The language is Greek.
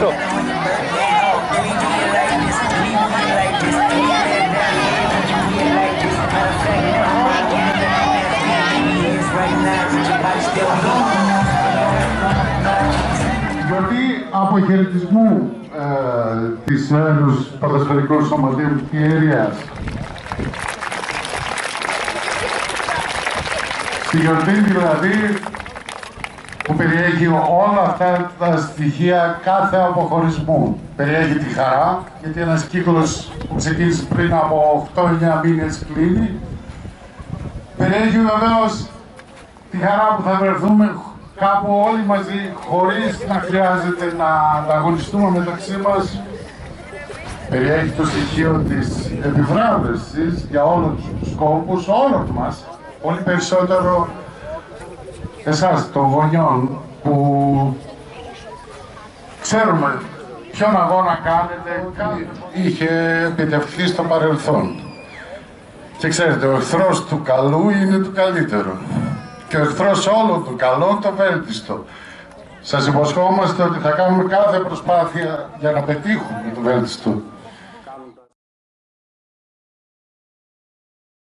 έξω. Γιορτή αποχαιρετισμού της Ένωσης Ποδοσφαιρικού Σωματείου Πιέρειας. Στη γιορτή δηλαδή που περιέχει όλα αυτά τα στοιχεία κάθε αποχωρισμού. Περιέχει τη χαρά, γιατί ένας κύκλος που ξεκίνησε πριν από 8-9 μήνες κλείνει. Περιέχει βεβαίως τη χαρά που θα βρεθούμε κάπου όλοι μαζί, χωρίς να χρειάζεται να ανταγωνιστούμε μεταξύ μας. Περιέχει το στοιχείο της επιβράβευσης για όλους τους σκόπους, όλων μας, πολύ περισσότερο εσάς των γονιών που ξέρουμε ποιον αγώνα κάνετε, είχε επιτευχθεί στο παρελθόν. Και ξέρετε, ο εχθρός του καλού είναι του καλύτερου. Και ο εχθρός όλων του καλών το βέλτιστο. Σας υποσχόμαστε ότι θα κάνουμε κάθε προσπάθεια για να πετύχουμε το βέλτιστο.